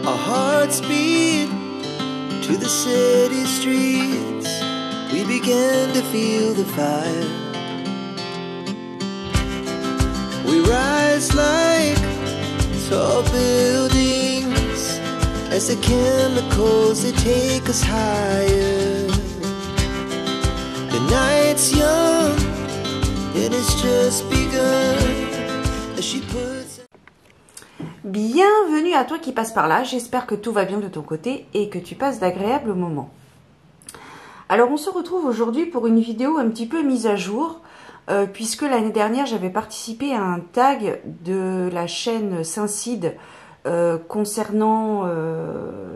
Our hearts beat to the city streets. We began to feel the fire. We rise like tall buildings as the chemicals they take us higher. The night's young and it's just begun as she puts. Bienvenue à toi qui passe par là, j'espère que tout va bien de ton côté et que tu passes d'agréables moments. Alors on se retrouve aujourd'hui pour une vidéo un petit peu mise à jour, puisque l'année dernière j'avais participé à un tag de la chaîne Saint-Cide concernant,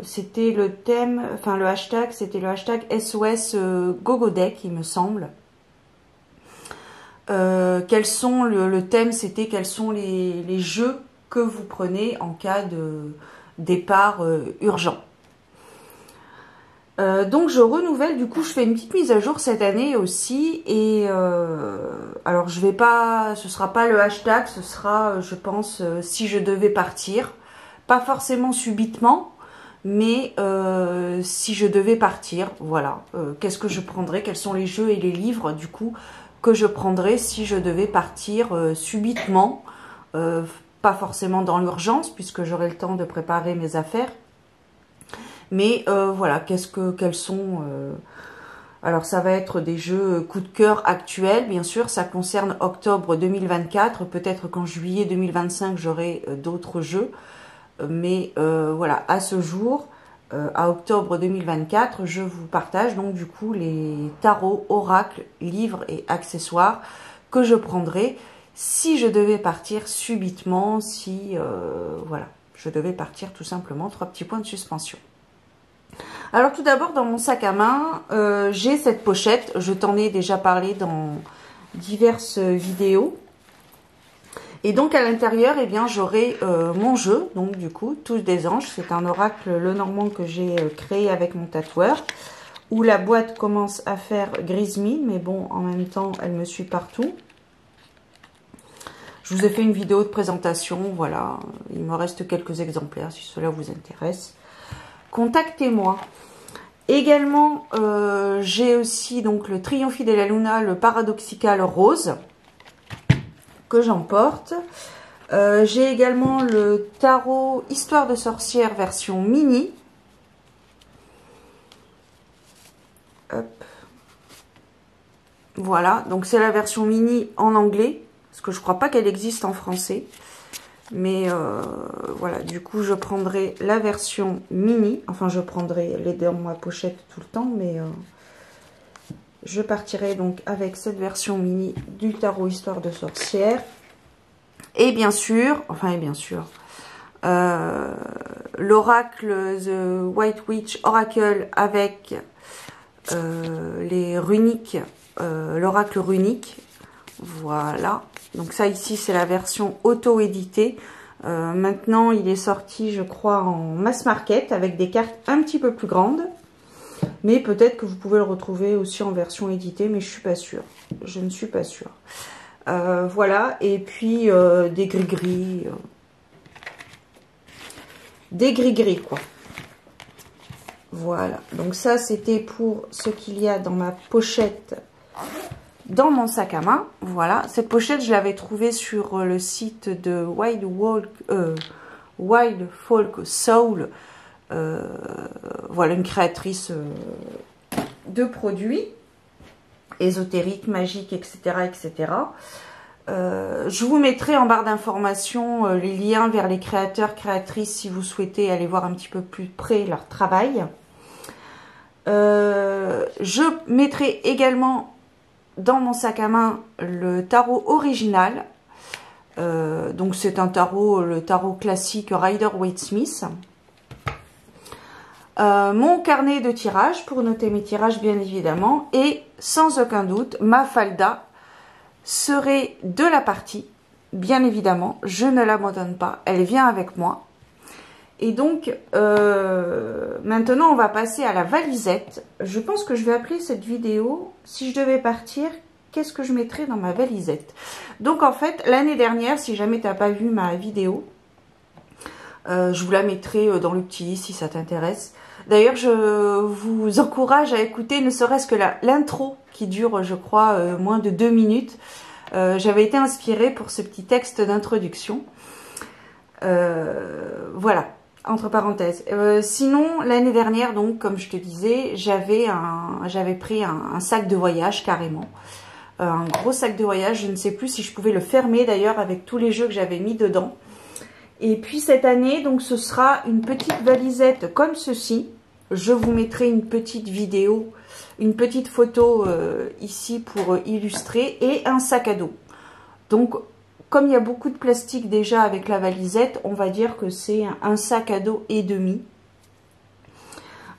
c'était le thème, enfin le hashtag, c'était le hashtag SOS Gogodek il me semble. Quels sont, le thème c'était quels sont les jeux que vous prenez en cas de départ urgent. Donc je renouvelle, du coup je fais une petite mise à jour cette année aussi et alors je vais pas, ce sera pas le hashtag, ce sera je pense si je devais partir, pas forcément subitement, mais si je devais partir, voilà, qu'est-ce que je prendrais, quels sont les jeux et les livres du coup que je prendrais si je devais partir subitement, pas forcément dans l'urgence puisque j'aurai le temps de préparer mes affaires. Mais voilà, quels sont... alors ça va être des jeux coup de cœur actuels, bien sûr, ça concerne octobre 2024, peut-être qu'en juillet 2025 j'aurai d'autres jeux. Mais voilà, à ce jour, à octobre 2024, je vous partage donc du coup les tarots, oracles, livres et accessoires que je prendrai si je devais partir subitement, si voilà, je devais partir tout simplement, 3 petits points de suspension. Alors tout d'abord dans mon sac à main, j'ai cette pochette, je t'en ai déjà parlé dans diverses vidéos. Et donc à l'intérieur, eh bien j'aurai mon jeu, donc du coup, Touche des Anges, c'est un oracle Lenormand que j'ai créé avec mon tatoueur, où la boîte commence à faire grise mine, mais bon, en même temps, elle me suit partout. Je vous ai fait une vidéo de présentation, voilà, il me reste quelques exemplaires si cela vous intéresse. Contactez-moi. Également, j'ai aussi donc le Triomphe de la Luna, le Paradoxical Rose, que j'emporte. J'ai également le tarot Histoire de sorcière version mini. Hop. Voilà, donc c'est la version mini en anglais, parce que je crois pas qu'elle existe en français. Mais voilà, du coup je prendrai la version mini, enfin je prendrai les dans ma pochette tout le temps, mais je partirai donc avec cette version mini du tarot Histoire de sorcière. Et bien sûr, l'oracle The White Witch Oracle avec les runiques, l'oracle runique. Voilà, donc ça ici c'est la version auto-éditée. Maintenant il est sorti je crois en mass market avec des cartes un petit peu plus grandes. Mais peut-être que vous pouvez le retrouver aussi en version éditée, mais je suis pas sûre. Je ne suis pas sûre. Voilà, et puis des gris-gris. Des gris-gris quoi. Voilà, donc ça c'était pour ce qu'il y a dans ma pochette. Dans mon sac à main, voilà, cette pochette je l'avais trouvée sur le site de Wild Folk Soul, voilà une créatrice de produits ésotériques, magiques, etc. etc. Je vous mettrai en barre d'informations les liens vers les créateurs, créatrices si vous souhaitez aller voir un petit peu plus près leur travail. Je mettrai également dans mon sac à main le tarot original, donc c'est un tarot, le tarot classique Rider-Waite-Smith, mon carnet de tirage pour noter mes tirages bien évidemment, et sans aucun doute ma falda serait de la partie, bien évidemment, je ne l'abandonne pas, elle vient avec moi. Et donc, maintenant, on va passer à la valisette. Je pense que je vais appeler cette vidéo, si je devais partir, qu'est-ce que je mettrais dans ma valisette? Donc, en fait, l'année dernière, si jamais tu n'as pas vu ma vidéo, Je vous la mettrai dans le petit si ça t'intéresse. D'ailleurs, je vous encourage à écouter ne serait-ce que l'intro qui dure, je crois, moins de 2 minutes. J'avais été inspirée pour ce petit texte d'introduction. Voilà, entre parenthèses. Sinon, l'année dernière, donc, comme je te disais, j'avais pris un sac de voyage carrément. Un gros sac de voyage. Je ne sais plus si je pouvais le fermer d'ailleurs avec tous les jeux que j'avais mis dedans. Et puis cette année, donc ce sera une petite valisette comme ceci. Je vous mettrai une petite vidéo, une petite photo ici pour illustrer et un sac à dos. Donc comme il y a beaucoup de plastique déjà avec la valisette, on va dire que c'est un sac à dos et demi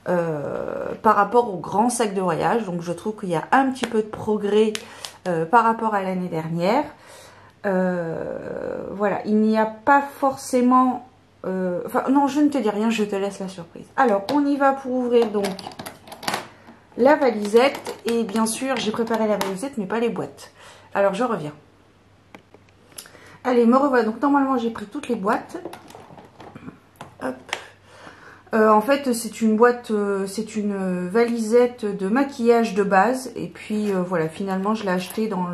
par rapport au grand sac de voyage. Donc je trouve qu'il y a un petit peu de progrès par rapport à l'année dernière. Voilà, il n'y a pas forcément... Enfin, non, je ne te dis rien, je te laisse la surprise. Alors, on y va pour ouvrir donc la valisette. Et bien sûr, j'ai préparé la valisette, mais pas les boîtes. Alors, je reviens. Allez, me revoilà. Donc, normalement, j'ai pris toutes les boîtes. Hop. En fait, c'est une boîte, c'est une valisette de maquillage de base. Et puis, voilà, finalement, je l'ai acheté dans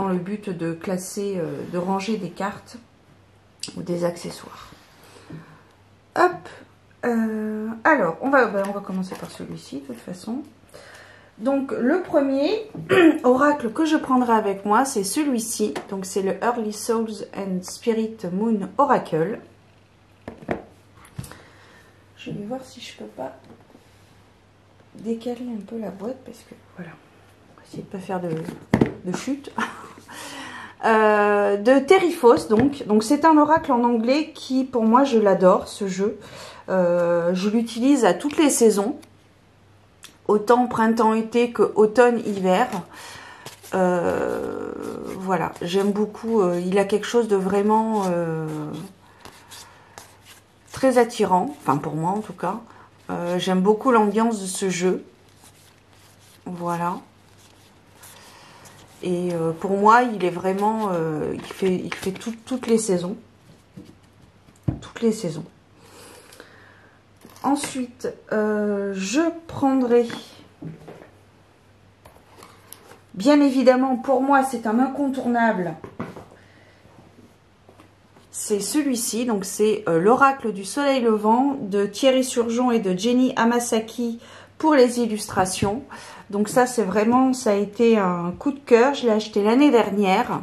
le but de classer, de ranger des cartes ou des accessoires. Hop. Alors, on va commencer par celui-ci, de toute façon. Donc, le premier oracle que je prendrai avec moi, c'est celui-ci. Donc, c'est le Early Souls and Spirit Moon Oracle. Je vais voir si je peux pas décaler un peu la boîte, parce que, voilà, on va essayer de ne pas faire de chute. De Terrifos, donc c'est un oracle en anglais qui, pour moi, je l'adore, ce jeu. Je l'utilise à toutes les saisons, autant printemps-été que automne-hiver. Voilà, j'aime beaucoup. Il a quelque chose de vraiment très attirant, enfin pour moi en tout cas. J'aime beaucoup l'ambiance de ce jeu. Voilà. Et pour moi, il est vraiment... il fait toutes les saisons. Toutes les saisons. Ensuite, je prendrai... Bien évidemment, pour moi, c'est un incontournable. C'est celui-ci. Donc, c'est l'oracle du soleil levant de Thierry Surgeon et de Jenny Hamasaki pour les illustrations. Donc ça, c'est vraiment, ça a été un coup de cœur. Je l'ai acheté l'année dernière.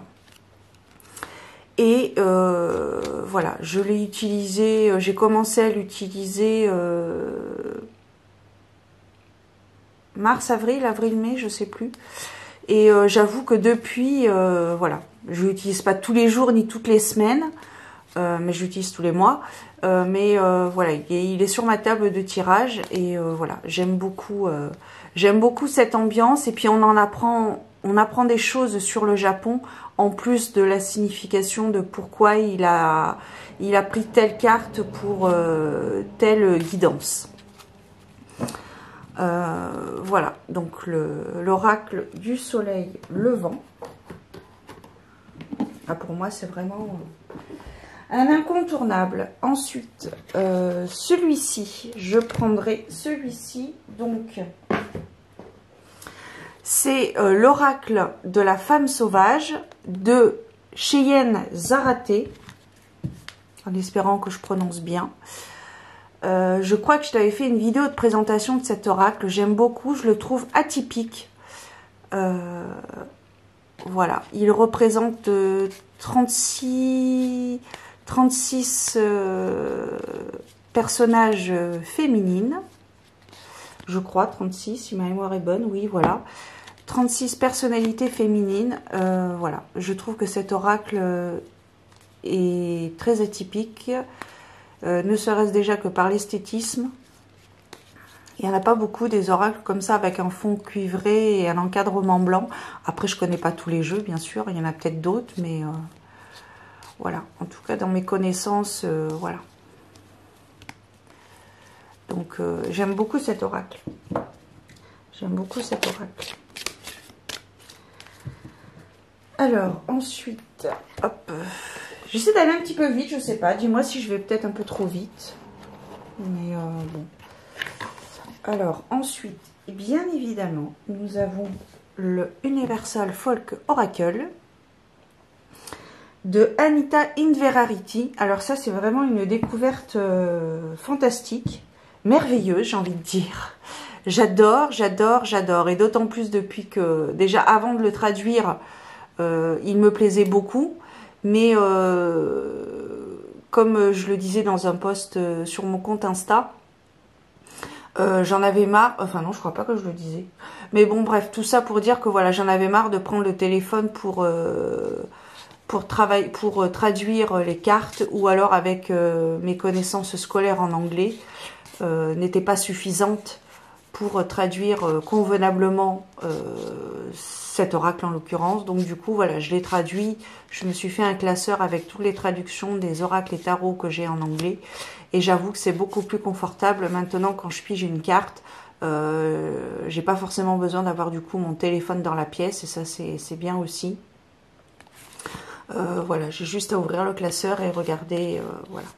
Et voilà, je l'ai utilisé, j'ai commencé à l'utiliser mars, avril-mai, je sais plus. Et j'avoue que depuis, voilà, je l'utilise pas tous les jours ni toutes les semaines, mais je l'utilise tous les mois. Mais voilà, il est sur ma table de tirage et voilà, j'aime beaucoup cette ambiance. Et puis on apprend des choses sur le Japon en plus de la signification de pourquoi il a pris telle carte pour telle guidance. Voilà, donc l'oracle du soleil levant. Ah, pour moi, c'est vraiment un incontournable. Ensuite, celui-ci, je prendrai celui-ci. Donc, c'est l'oracle de la femme sauvage de Cheyenne Zaraté, en espérant que je prononce bien. Je crois que je t'avais fait une vidéo de présentation de cet oracle. J'aime beaucoup, je le trouve atypique. Voilà, il représente 36 personnages féminines. Je crois, 36, si ma mémoire est bonne. Oui, voilà. 36 personnalités féminines. Voilà, je trouve que cet oracle est très atypique. Ne serait-ce déjà que par l'esthétisme. Il n'y en a pas beaucoup des oracles comme ça avec un fond cuivré et un encadrement blanc. Après, je ne connais pas tous les jeux, bien sûr. Il y en a peut-être d'autres, mais voilà. En tout cas, dans mes connaissances, voilà. Donc, j'aime beaucoup cet oracle. J'aime beaucoup cet oracle. Alors, ensuite, hop, J'essaie d'aller un petit peu vite, je sais pas. Dis-moi si je vais peut-être un peu trop vite. Mais bon. Alors, ensuite, bien évidemment, nous avons le Universal Folk Oracle de Anita Inverarity. Alors ça, c'est vraiment une découverte fantastique, merveilleuse, j'ai envie de dire. J'adore, j'adore, j'adore. Et d'autant plus depuis que, déjà avant de le traduire, il me plaisait beaucoup. Mais comme je le disais dans un post sur mon compte Insta, j'en avais marre. Enfin non, je crois pas que je le disais. Mais bon, bref, tout ça pour dire que voilà, j'en avais marre de prendre le téléphone pour traduire les cartes, ou alors avec mes connaissances scolaires en anglais n'étaient pas suffisantes pour traduire convenablement cet oracle en l'occurrence. Donc du coup, voilà, je l'ai traduit. Je me suis fait un classeur avec toutes les traductions des oracles et tarots que j'ai en anglais. Et j'avoue que c'est beaucoup plus confortable maintenant quand je pige une carte. J'ai pas forcément besoin d'avoir du coup mon téléphone dans la pièce, et ça c'est bien aussi. Voilà, j'ai juste à ouvrir le classeur et regarder, voilà.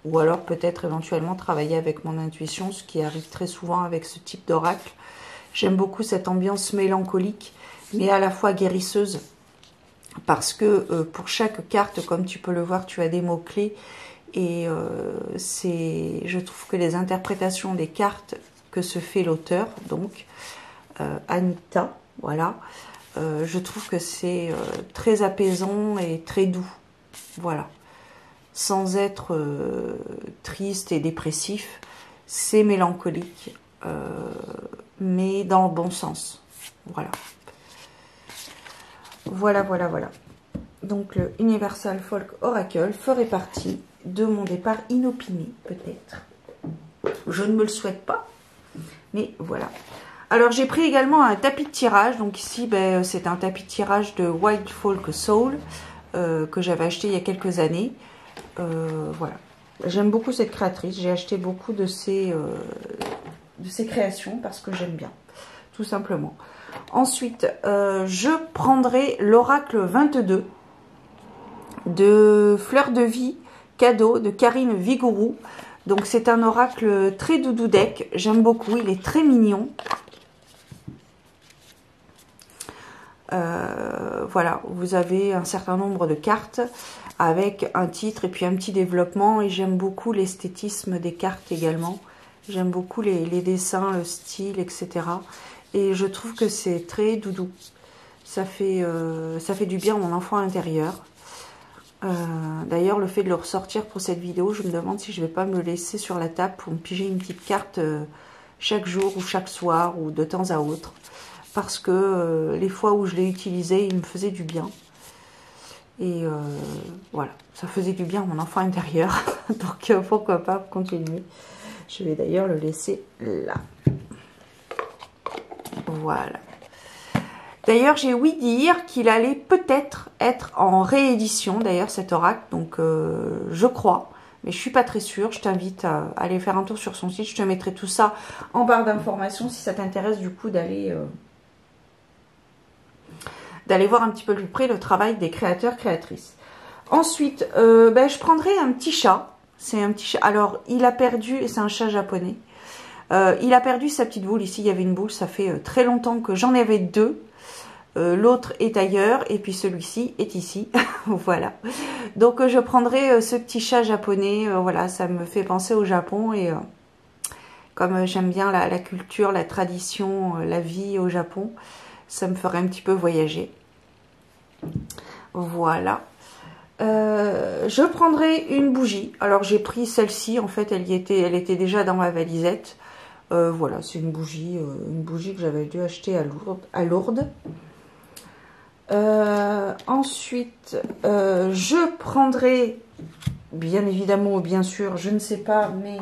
Ou alors peut-être éventuellement travailler avec mon intuition, ce qui arrive très souvent avec ce type d'oracle. J'aime beaucoup cette ambiance mélancolique, mais à la fois guérisseuse, parce que pour chaque carte, comme tu peux le voir, tu as des mots-clés, et je trouve que les interprétations des cartes que se fait l'auteur, donc Anita, voilà, je trouve que c'est très apaisant et très doux, voilà. Sans être triste et dépressif, c'est mélancolique, mais dans le bon sens. Voilà. Voilà, voilà, voilà. Donc le Universal Folk Oracle ferait partie de mon départ inopiné, peut-être. Je ne me le souhaite pas, mais voilà. Alors j'ai pris également un tapis de tirage. Donc ici, ben, c'est un tapis de tirage de Wild Folk Soul que j'avais acheté il y a quelques années. Voilà, j'aime beaucoup cette créatrice. J'ai acheté beaucoup de ses créations parce que j'aime bien, tout simplement. Ensuite, je prendrai l'oracle 22 de Fleur de Vie, cadeau de Karine Vigourou. Donc c'est un oracle très doudou deck. J'aime beaucoup, il est très mignon. Voilà, vous avez un certain nombre de cartes avec un titre et puis un petit développement, et j'aime beaucoup l'esthétisme des cartes également. J'aime beaucoup les dessins, le style, etc. Et je trouve que c'est très doudou. Ça fait du bien à mon enfant intérieur. D'ailleurs, le fait de le ressortir pour cette vidéo, je me demande si je vais pas me le laisser sur la table pour me piger une petite carte chaque jour ou chaque soir ou de temps à autre. Parce que les fois où je l'ai utilisé, il me faisait du bien. Et voilà, ça faisait du bien à mon enfant intérieur. Donc pourquoi pas continuer. Je vais d'ailleurs le laisser là. Voilà. D'ailleurs, j'ai ouï dire qu'il allait peut-être être en réédition, d'ailleurs, cet oracle. Donc je crois, mais je suis pas très sûre. Je t'invite à aller faire un tour sur son site. Je te mettrai tout ça en barre d'informations si ça t'intéresse du coup d'aller voir un petit peu plus près le travail des créateurs, créatrices. Ensuite, je prendrai un petit chat. C'est un petit chat. Alors, il a perdu, et c'est un chat japonais. Il a perdu sa petite boule. Ici, il y avait une boule. Ça fait très longtemps que j'en avais deux. L'autre est ailleurs, et puis celui-ci est ici. Voilà. Donc, je prendrai ce petit chat japonais. Voilà, ça me fait penser au Japon. Et comme j'aime bien la culture, la tradition, la vie au Japon, ça me ferait un petit peu voyager. Voilà. Je prendrai une bougie. Alors j'ai pris celle-ci. En fait, elle était déjà dans ma valisette. Voilà, c'est une bougie que j'avais dû acheter à Lourdes. Ensuite, je prendrai, bien évidemment ou bien sûr, je ne sais pas, mais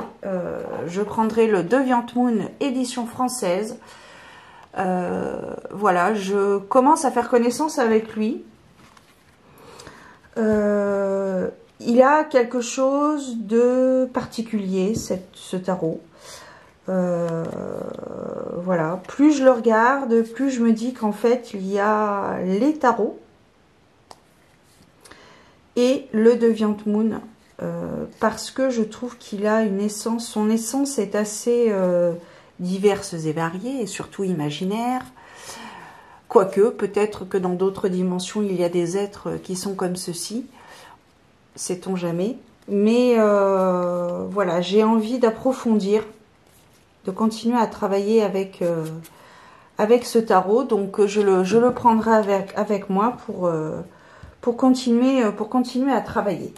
je prendrai le Deviant Moon édition française. Voilà, je commence à faire connaissance avec lui. Il a quelque chose de particulier, ce tarot. Voilà, plus je le regarde, plus je me dis qu'en fait, il y a les tarots et le Deviant Moon, parce que je trouve qu'il a une essence, son essence est assez diverse et variée, et surtout imaginaire. Quoique, peut-être que dans d'autres dimensions, il y a des êtres qui sont comme ceci, sait-on jamais. Mais voilà, j'ai envie d'approfondir, de continuer à travailler avec ce tarot, donc je le prendrai avec moi pour continuer à travailler.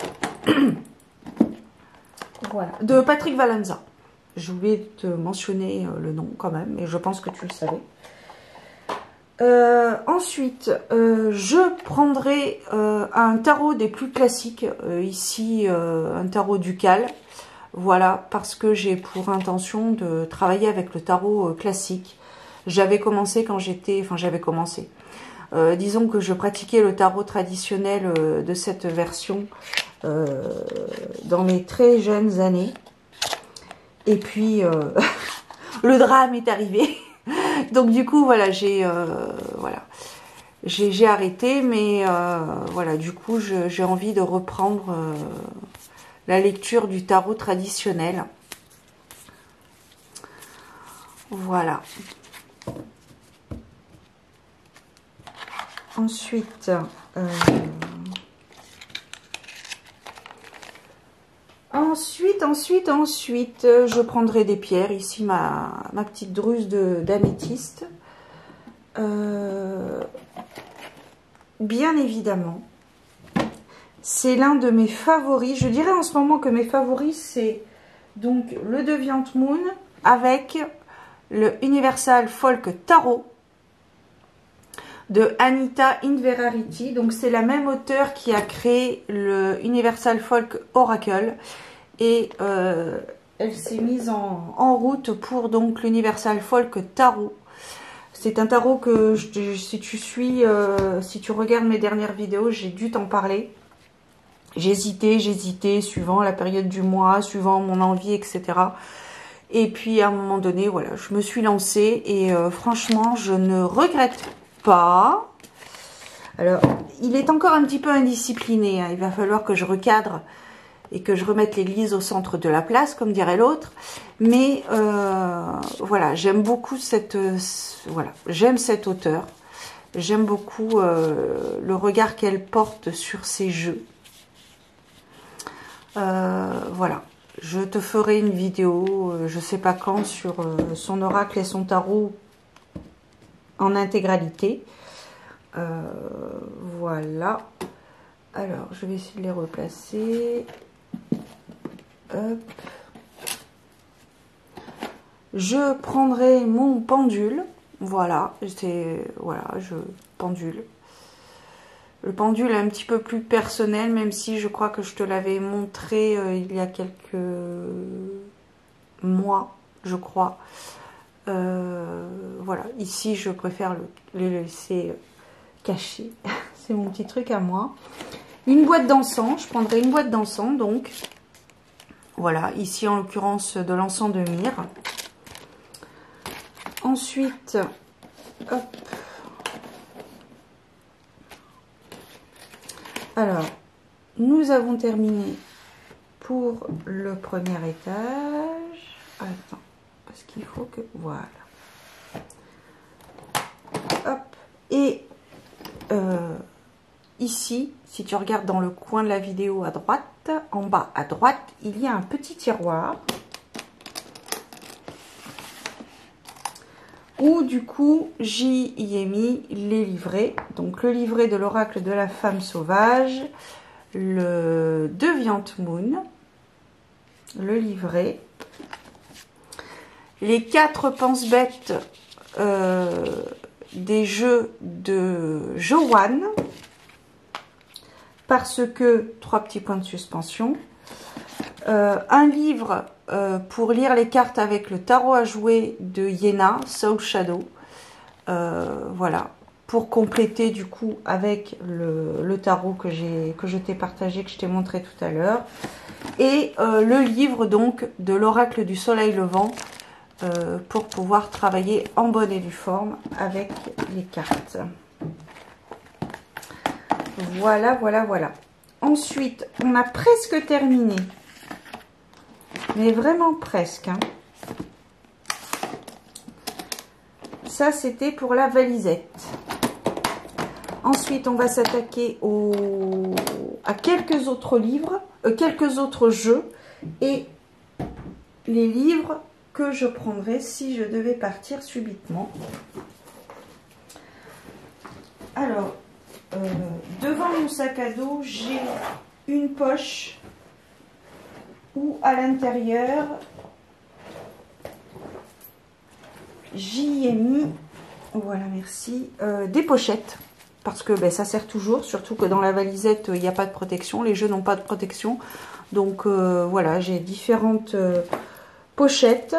Voilà, de Patrick Valenza. Je voulais te mentionner le nom quand même, mais je pense que tu le savais. Ensuite, je prendrai un tarot des plus classiques, ici un tarot ducal. Voilà, parce que j'ai pour intention de travailler avec le tarot classique. J'avais commencé quand j'étais... Enfin, j'avais commencé. Disons que je pratiquais le tarot traditionnel de cette version dans mes très jeunes années. Et puis, le drame est arrivé. Donc, du coup, voilà, j'ai arrêté. Mais voilà, du coup, j'ai envie de reprendre la lecture du tarot traditionnel. Voilà. Ensuite, ensuite, je prendrai des pierres. Ici, ma petite druse d'améthyste. Bien évidemment, c'est l'un de mes favoris. Je dirais en ce moment que mes favoris, c'est donc le Deviant Moon avec le Universal Folk Tarot de Anita Inverarity. Donc c'est la même auteure qui a créé le Universal Folk Oracle et elle s'est mise en route pour donc l'Universal Folk Tarot. C'est un tarot que si tu regardes mes dernières vidéos, j'ai dû t'en parler. J'hésitais suivant la période du mois, suivant mon envie, etc. Et puis à un moment donné, voilà, je me suis lancée et franchement, je ne regrette pas. Alors, il est encore un petit peu indiscipliné, hein. Il va falloir que je recadre et que je remette l'église au centre de la place, comme dirait l'autre. Mais voilà, j'aime beaucoup j'aime cette auteure. J'aime beaucoup le regard qu'elle porte sur ces jeux. Voilà, je te ferai une vidéo, je sais pas quand, sur son oracle et son tarot en intégralité. Voilà. Alors, je vais essayer de les replacer. Hop. Je prendrai mon pendule. Voilà, pendule. Le pendule est un petit peu plus personnel, même si je crois que je te l'avais montré il y a quelques mois, je crois. Voilà, ici je préfère le laisser caché. C'est mon petit truc à moi. Une boîte d'encens, je prendrai une boîte d'encens donc. Voilà, ici en l'occurrence de l'encens de myrrhe. Ensuite, hop. Alors, nous avons terminé pour le premier étage. Attends, parce qu'il faut que... Voilà. Hop. Et ici, si tu regardes dans le coin de la vidéo à droite, en bas à droite, il y a un petit tiroir où du coup j'y ai mis les livrets. Donc le livret de l'oracle de la femme sauvage, le Deviant Moon, le livret, les 4 pense-bêtes des jeux de Joanne, parce que 3 petits points de suspension, un livre pour lire les cartes avec le tarot à jouer de Yéna, Soul Shadow, voilà, pour compléter du coup avec le tarot que je t'ai partagé, que je t'ai montré tout à l'heure, et le livre donc de l'oracle du soleil levant, pour pouvoir travailler en bonne et due forme avec les cartes. Voilà, voilà, voilà. Ensuite, on a presque terminé. Mais vraiment presque. Hein. Ça, c'était pour la valisette. Ensuite, on va s'attaquer à quelques autres livres, quelques autres jeux et les livres que je prendrai si je devais partir subitement. Alors, devant mon sac à dos, j'ai une poche où à l'intérieur, j'y ai mis, voilà, merci, des pochettes. Parce que ben, ça sert toujours, surtout que dans la valisette, il n'y a pas de protection. Les jeux n'ont pas de protection. Donc voilà, j'ai différentes pochettes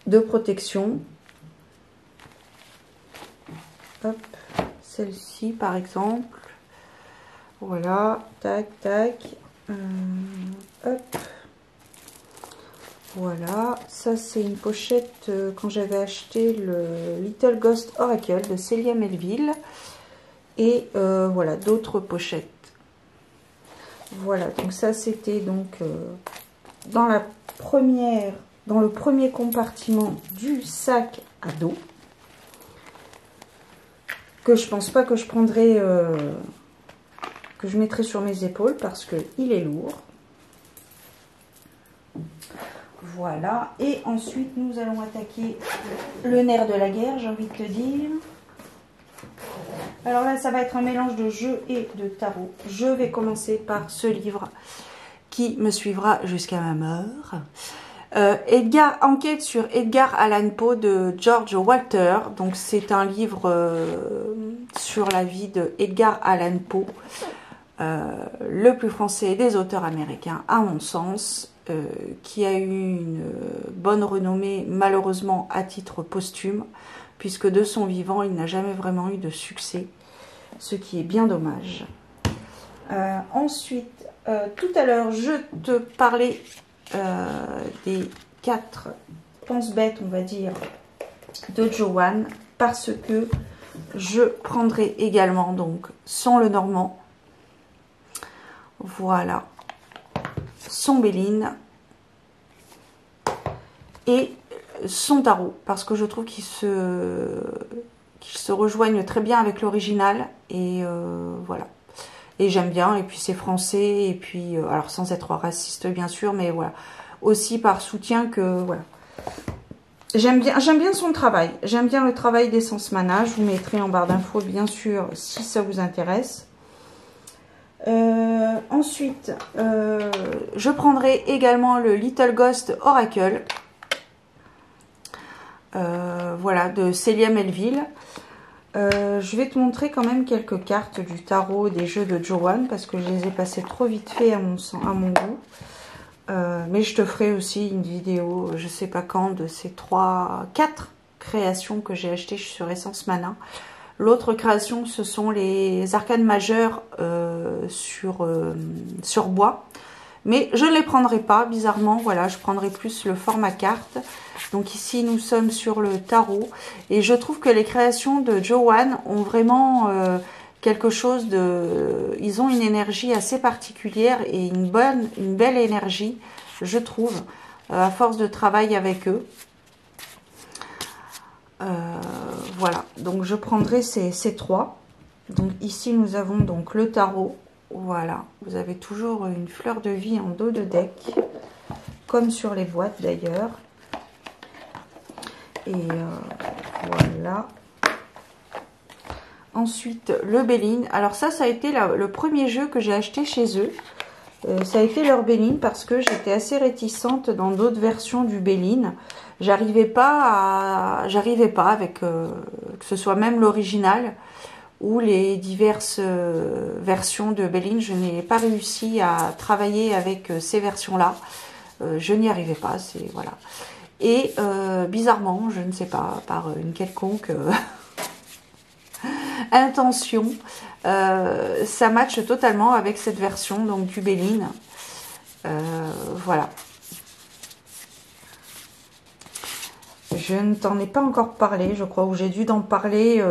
de protection. Hop, celle-ci par exemple. Voilà, tac, tac. Hop. Voilà, ça c'est une pochette quand j'avais acheté le Little Ghost Oracle de Célia Melville. Et voilà, d'autres pochettes. Voilà, donc ça c'était donc dans le premier compartiment du sac à dos. Que je pense pas que je prendrai, que je mettrai sur mes épaules parce que il est lourd. Voilà, et ensuite nous allons attaquer le nerf de la guerre, j'ai envie de te dire. Alors là, ça va être un mélange de jeu et de tarot. Je vais commencer par ce livre qui me suivra jusqu'à ma mort. Enquête sur Edgar Allan Poe de George Walter. Donc c'est un livre sur la vie de Edgar Allan Poe, le plus français des auteurs américains à mon sens. Qui a eu une bonne renommée malheureusement à titre posthume, puisque de son vivant il n'a jamais vraiment eu de succès, ce qui est bien dommage. Ensuite, tout à l'heure je te parlais des 4 pense-bêtes, on va dire, de Joanne, parce que je prendrai également donc son Lenormand, voilà, son Béline et son tarot, parce que je trouve qu'ils se rejoignent très bien avec l'original et voilà, et j'aime bien, et puis c'est français, et puis alors sans être raciste bien sûr, mais voilà, aussi par soutien que voilà, j'aime bien son travail, j'aime bien le travail d'Essence Mana. Je vous mettrai en barre d'infos bien sûr si ça vous intéresse. Ensuite, je prendrai également le Little Ghost Oracle, voilà, de Célia Melville. Je vais te montrer quand même quelques cartes du tarot des jeux de Joanne, parce que je les ai passées trop vite fait à mon goût. Mais je te ferai aussi une vidéo, je sais pas quand, de ces 4 créations que j'ai achetées sur Essence Mana. L'autre création, ce sont les arcanes majeures sur bois. Mais je ne les prendrai pas, bizarrement. Voilà, je prendrai plus le format carte. Donc ici, nous sommes sur le tarot. Et je trouve que les créations de Joanne ont vraiment quelque chose de... Ils ont une énergie assez particulière et une belle énergie, je trouve, à force de travail avec eux. Voilà, donc je prendrai ces 3. Donc ici nous avons donc le tarot. Voilà, vous avez toujours une fleur de vie en dos de deck, comme sur les boîtes d'ailleurs. Et voilà. Ensuite le Béline. Alors ça a été le premier jeu que j'ai acheté chez eux. Ça a été leur Béline, parce que j'étais assez réticente dans d'autres versions du Béline. J'arrivais pas avec que ce soit même l'original ou les diverses versions de Béline. Je n'ai pas réussi à travailler avec ces versions-là. Je n'y arrivais pas, c'est voilà. Et bizarrement, je ne sais pas, par une quelconque intention, ça matche totalement avec cette version donc du Béline. Voilà. Je ne t'en ai pas encore parlé, je crois, ou j'ai dû t'en parler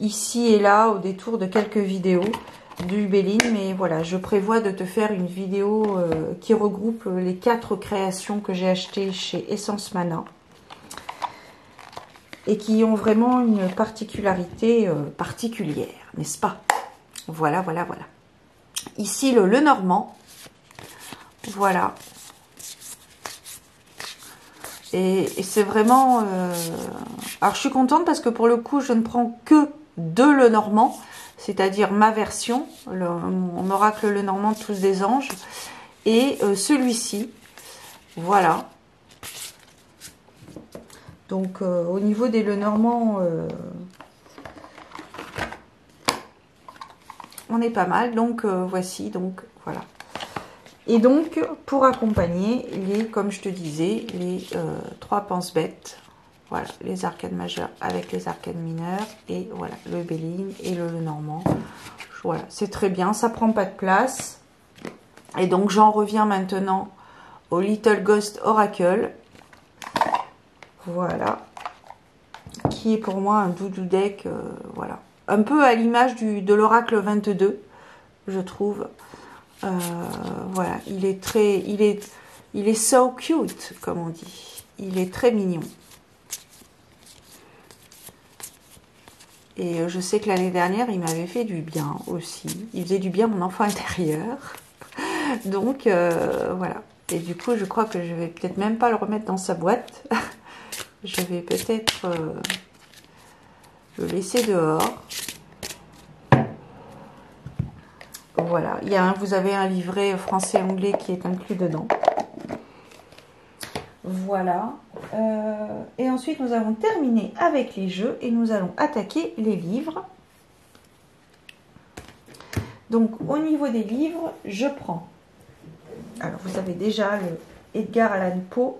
ici et là au détour de quelques vidéos. du Béline, mais voilà, je prévois de te faire une vidéo qui regroupe les 4 créations que j'ai achetées chez Essence Mana et qui ont vraiment une particularité particulière, n'est-ce pas? Voilà, voilà, voilà. Ici, le Lenormand. Voilà. Et c'est vraiment... Alors, je suis contente parce que pour le coup, je ne prends que de Lenormand, c'est-à-dire ma version, mon oracle Lenormand, tous des anges, et celui-ci. Voilà. Donc, au niveau des Lenormand, on est pas mal. Donc, voici, donc, voilà. Et donc, pour accompagner les, comme je te disais, les 3 pense-bêtes. Voilà, les arcades majeures avec les arcades mineures. Et voilà, le Béline et le Lenormand. Voilà, c'est très bien, ça prend pas de place. Et donc, j'en reviens maintenant au Little Ghost Oracle. Voilà. Qui est pour moi un doudou deck, voilà. Un peu à l'image de l'oracle 22, je trouve. Voilà, il est so cute, comme on dit. Il est très mignon. Et je sais que l'année dernière, il m'avait fait du bien aussi. Il faisait du bien à mon enfant intérieur. Donc, voilà. Et du coup, je crois que je vais peut-être même pas le remettre dans sa boîte. Je vais peut-être le laisser dehors. Voilà, vous avez un livret français-anglais qui est inclus dedans. Voilà. Et ensuite, nous avons terminé avec les jeux et nous allons attaquer les livres. Donc, au niveau des livres, je prends... Alors, vous avez déjà le Edgar Allan Poe.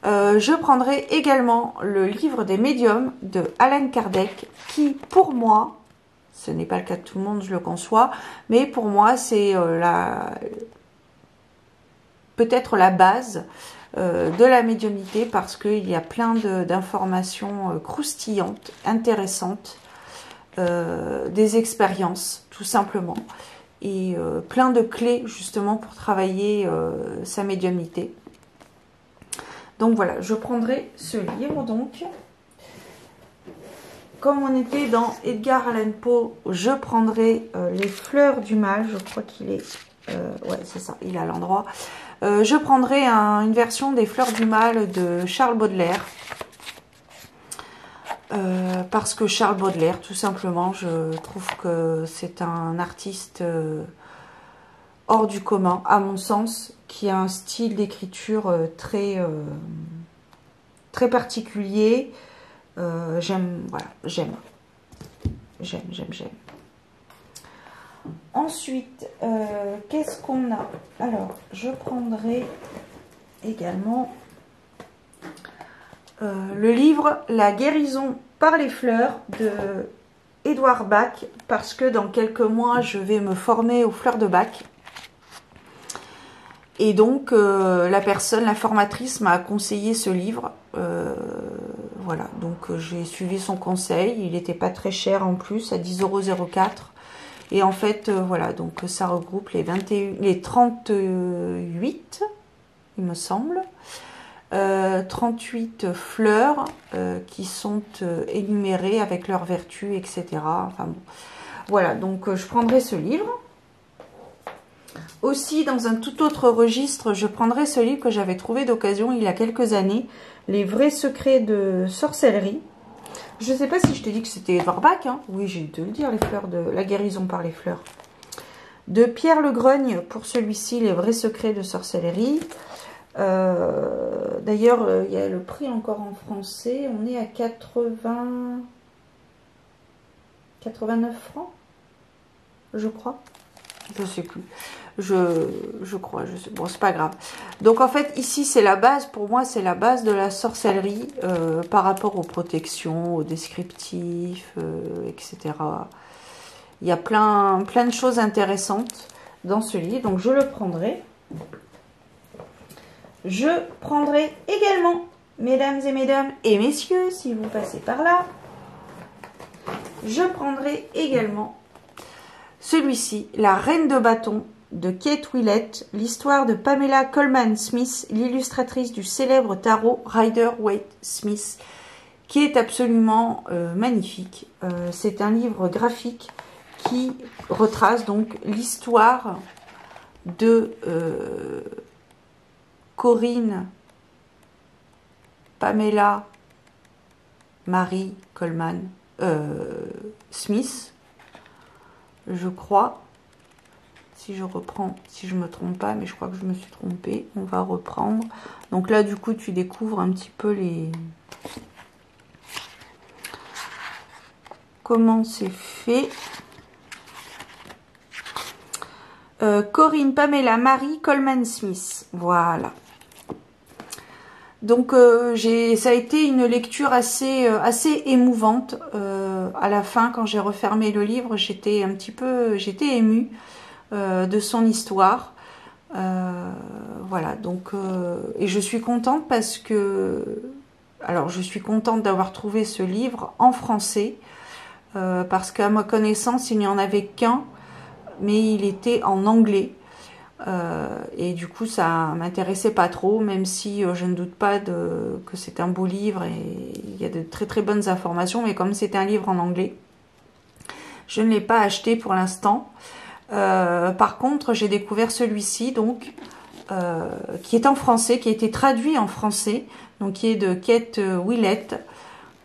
Je prendrai également le livre des médiums de Allan Kardec qui, pour moi... Ce n'est pas le cas de tout le monde, je le conçois. Mais pour moi, c'est peut-être la base de la médiumnité parce qu'il y a plein d'informations croustillantes, intéressantes, des expériences, tout simplement. Et plein de clés, justement, pour travailler sa médiumnité. Donc voilà, je prendrai ce livre, donc... Comme on était dans Edgar Allan Poe, je prendrai les fleurs du mal. Je crois qu'il est... ouais, c'est ça, il est à l'endroit. Je prendrai une version des fleurs du mal de Charles Baudelaire. Parce que Charles Baudelaire, tout simplement, je trouve que c'est un artiste hors du commun, à mon sens, qui a un style d'écriture très particulier. J'aime, voilà, j'aime. Ensuite, qu'est-ce qu'on a? Alors, je prendrai également le livre La guérison par les fleurs de Édouard Bach, parce que dans quelques mois, je vais me former aux fleurs de Bach. Et donc, la formatrice m'a conseillé ce livre. Voilà, donc j'ai suivi son conseil. Il n'était pas très cher en plus, à 10,04 €. Et en fait, voilà, donc ça regroupe les 38, il me semble. 38 fleurs qui sont énumérées avec leurs vertus, etc. Enfin bon. Voilà, donc je prendrai ce livre. Aussi, dans un tout autre registre, je prendrai ce livre que j'avais trouvé d'occasion il y a quelques années, Les vrais secrets de sorcellerie. Je ne sais pas si je t'ai dit que c'était Édouard Bach, hein. Oui, j'ai dû te le dire, les fleurs de la guérison par les fleurs. De Pierre Le Grogne, pour celui-ci, Les vrais secrets de sorcellerie. D'ailleurs, il y a le prix encore en français. On est à 89 francs, je crois. Je sais plus. Je crois. Bon, c'est pas grave. Donc, en fait, ici, c'est la base. Pour moi, c'est la base de la sorcellerie par rapport aux protections, aux descriptifs, etc. Il y a plein de choses intéressantes dans ce livre. Donc, je le prendrai. Je prendrai également, mesdames et messieurs, si vous passez par là, je prendrai également celui-ci, La Reine de Bâton, de Kate Willett, l'histoire de Pamela Colman Smith, l'illustratrice du célèbre tarot Rider-Waite-Smith, qui est absolument magnifique. C'est un livre graphique qui retrace donc l'histoire de Corinne Pamela Marie Colman Smith, je crois, si je reprends, si je me trompe pas, mais je crois que je me suis trompée. On va reprendre. Donc là, du coup, tu découvres un petit peu les... comment c'est fait. Corinne Pamela Marie Colman Smith. Voilà. Donc ça a été une lecture assez émouvante. À la fin, quand j'ai refermé le livre, j'étais émue de son histoire. Voilà, donc et je suis contente parce que, alors je suis contente d'avoir trouvé ce livre en français parce qu'à ma connaissance, il n'y en avait qu'un, mais il était en anglais. Et du coup ça m'intéressait pas trop, même si je ne doute pas que c'est un beau livre et il y a de très très bonnes informations, mais comme c'est un livre en anglais, je ne l'ai pas acheté pour l'instant. Par contre, j'ai découvert celui-ci donc qui est en français, qui a été traduit en français, donc qui est de Kate Willett.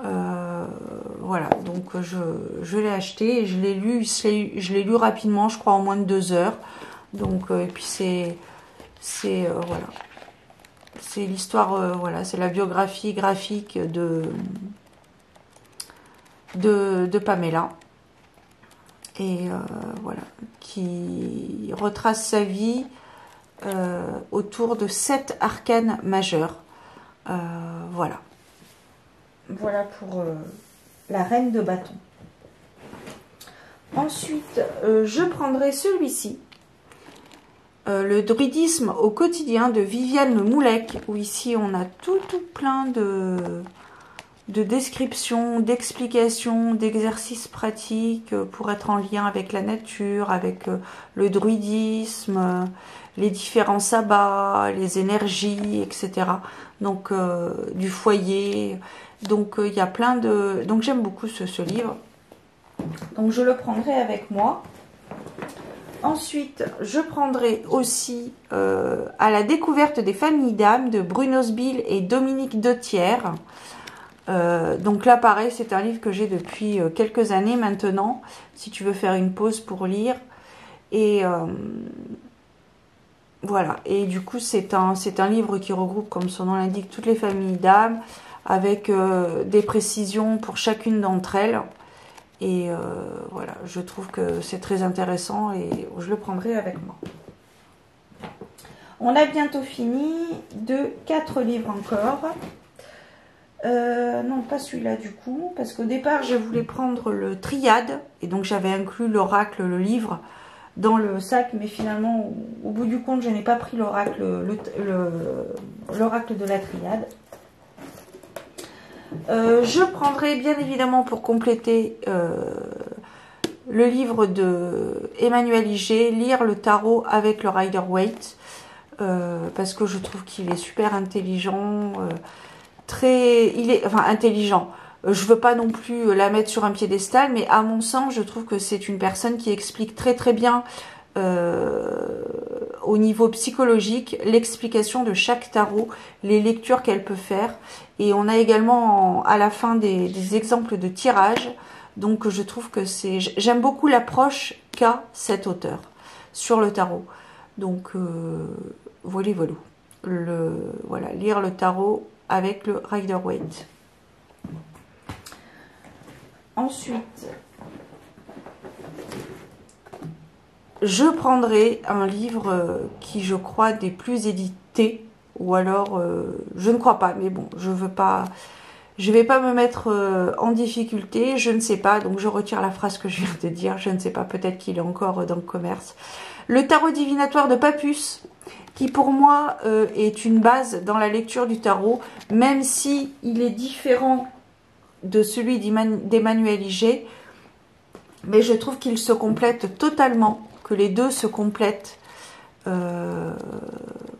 Voilà, donc je l'ai acheté et je l'ai lu rapidement, je crois en moins de 2 heures. Donc et puis c'est voilà, c'est l'histoire, voilà, c'est la biographie graphique de Pamela, et voilà, qui retrace sa vie autour de 7 arcanes majeurs. Voilà pour la Reine de Bâton. Ensuite, je prendrai celui-ci. Le druidisme au quotidien de Viviane Moulec, où ici on a tout plein de descriptions, d'explications, d'exercices pratiques pour être en lien avec la nature, avec le druidisme, les différents sabbats, les énergies, etc. Donc du foyer. Donc il y a plein de... Donc j'aime beaucoup ce livre. Donc je le prendrai avec moi. Ensuite, je prendrai aussi À la découverte des familles d'âmes de Bruno Sbill et Dominique Dethière. Donc là, pareil, c'est un livre que j'ai depuis quelques années maintenant, si tu veux faire une pause pour lire. Et voilà. Et du coup, c'est un livre qui regroupe, comme son nom l'indique, toutes les familles d'âmes, avec des précisions pour chacune d'entre elles. Et voilà, je trouve que c'est très intéressant et je le prendrai avec moi. On a bientôt fini de 4 livres encore. Non, pas celui-là du coup, parce qu'au départ, je voulais prendre le Triade. Et donc, j'avais inclus l'oracle, le livre, dans le sac. Mais finalement, au bout du compte, je n'ai pas pris l'oracle, l'oracle de la Triade. Je prendrai bien évidemment pour compléter le livre de Emmanuel Iger, Lire le tarot avec le Rider-Waite, parce que je trouve qu'il est super intelligent, intelligent. Je veux pas non plus la mettre sur un piédestal, mais à mon sens, je trouve que c'est une personne qui explique très très bien au niveau psychologique l'explication de chaque tarot, les lectures qu'elle peut faire, et on a également à la fin des exemples de tirage. Donc je trouve que j'aime beaucoup l'approche qu'a cet auteur sur le tarot. Donc voilà, lire le tarot avec le Rider-Waite. Ensuite, je prendrai un livre qui, je crois, des plus édités, ou alors, je ne crois pas, mais bon, je vais pas me mettre en difficulté, je ne sais pas, donc je retire la phrase que je viens de dire, je ne sais pas, peut-être qu'il est encore dans le commerce. Le tarot divinatoire de Papus, qui pour moi est une base dans la lecture du tarot, même si il est différent de celui d'Emmanuel Iger. Mais je trouve qu'ils se complètent totalement, que les deux se complètent.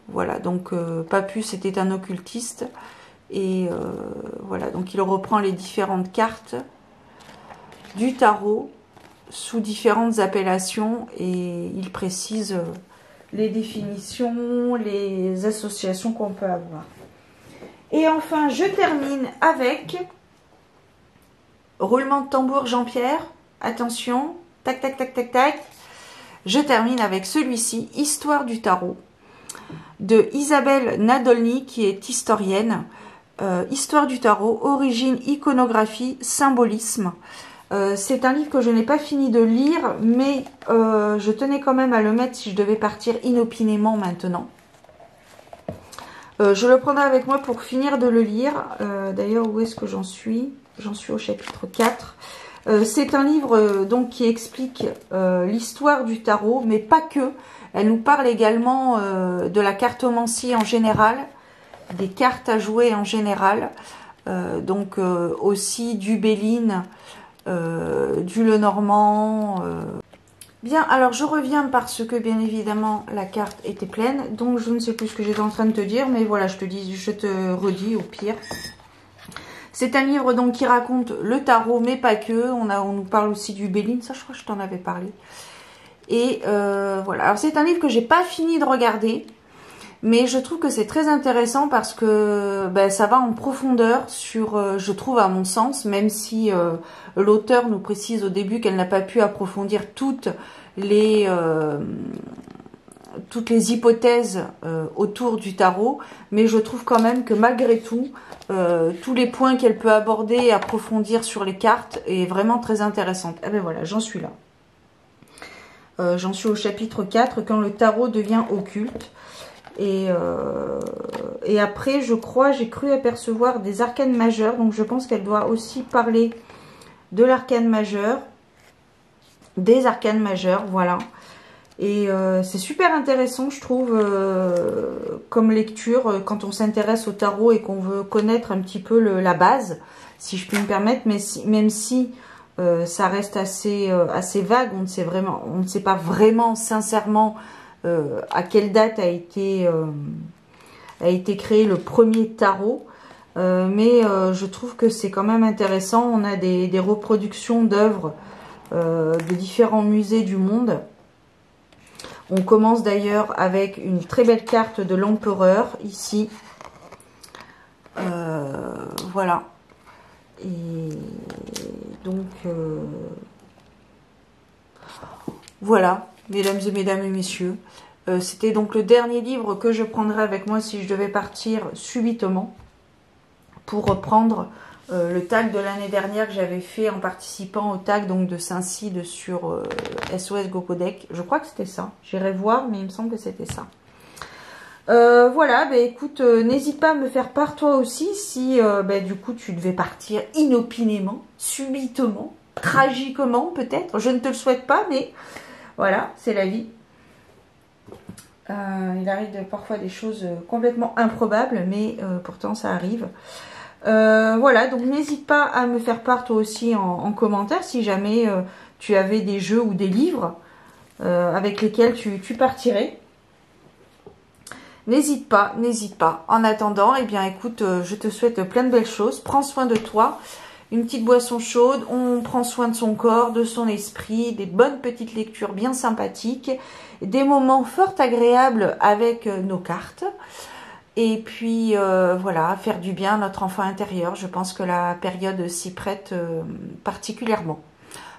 Voilà, donc Papus était un occultiste. Et voilà, donc il reprend les différentes cartes du tarot sous différentes appellations et il précise les définitions, les associations qu'on peut avoir. Et enfin, je termine avec roulement de tambour Jean-Pierre. Attention, tac, tac, tac, tac, tac. Je termine avec celui-ci, Histoire du tarot, de Isabelle Nadolny, qui est historienne. Histoire du tarot, origine, iconographie, symbolisme. C'est un livre que je n'ai pas fini de lire, mais je tenais quand même à le mettre si je devais partir inopinément maintenant. Je le prendrai avec moi pour finir de le lire. D'ailleurs, où est-ce que j'en suis? J'en suis au chapitre 4. C'est un livre donc qui explique l'histoire du tarot, mais pas que. Elle nous parle également de la cartomancie en général, des cartes à jouer en général, donc aussi du Béline, du Lenormand. Bien, alors je reviens parce que bien évidemment la carte était pleine, donc je ne sais plus ce que j'étais en train de te dire, mais voilà, je te redis au pire. C'est un livre donc qui raconte le tarot, mais pas que. On nous parle aussi du Béline, ça je crois que je t'en avais parlé. Et voilà, alors c'est un livre que j'ai pas fini de regarder, mais je trouve que c'est très intéressant parce que ça va en profondeur sur, je trouve à mon sens, même si l'auteur nous précise au début qu'elle n'a pas pu approfondir toutes les hypothèses autour du tarot, mais je trouve quand même que malgré tout, tous les points qu'elle peut aborder et approfondir sur les cartes est vraiment très intéressante. Ah ben voilà, j'en suis là. J'en suis au chapitre 4, quand le tarot devient occulte. Et après, je crois, j'ai cru apercevoir des arcanes majeures, donc je pense qu'elle doit aussi parler de l'arcane majeur, des arcanes majeures, voilà. Et c'est super intéressant, je trouve, comme lecture, quand on s'intéresse au tarot et qu'on veut connaître un petit peu la base, si je puis me permettre, mais même si ça reste assez vague, on ne sait pas vraiment, sincèrement, à quelle date a été créé le premier tarot, mais je trouve que c'est quand même intéressant. On a des reproductions d'œuvres de différents musées du monde. On commence d'ailleurs avec une très belle carte de l'empereur ici. Voilà. Et donc voilà, mesdames et messieurs. C'était donc le dernier livre que je prendrais avec moi si je devais partir subitement pour reprendre le tag de l'année dernière que j'avais fait en participant au tag donc de Saint-Cide sur SOS Gopodec. Je crois que c'était ça. J'irai voir, mais il me semble que c'était ça. Voilà, écoute, n'hésite pas à me faire part toi aussi si du coup tu devais partir inopinément, subitement, tragiquement peut-être. Je ne te le souhaite pas, mais voilà, c'est la vie. Il arrive parfois des choses complètement improbables, mais pourtant ça arrive. Voilà, donc n'hésite pas à me faire part toi aussi en commentaire si jamais tu avais des jeux ou des livres avec lesquels tu partirais. N'hésite pas, n'hésite pas. En attendant, eh bien écoute, je te souhaite plein de belles choses. Prends soin de toi, une petite boisson chaude, on prend soin de son corps, de son esprit, des bonnes petites lectures bien sympathiques, des moments fort agréables avec nos cartes. Et puis voilà, faire du bien à notre enfant intérieur. Je pense que la période s'y prête particulièrement.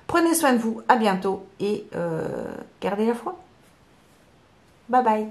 Prenez soin de vous, à bientôt et gardez la foi. Bye bye.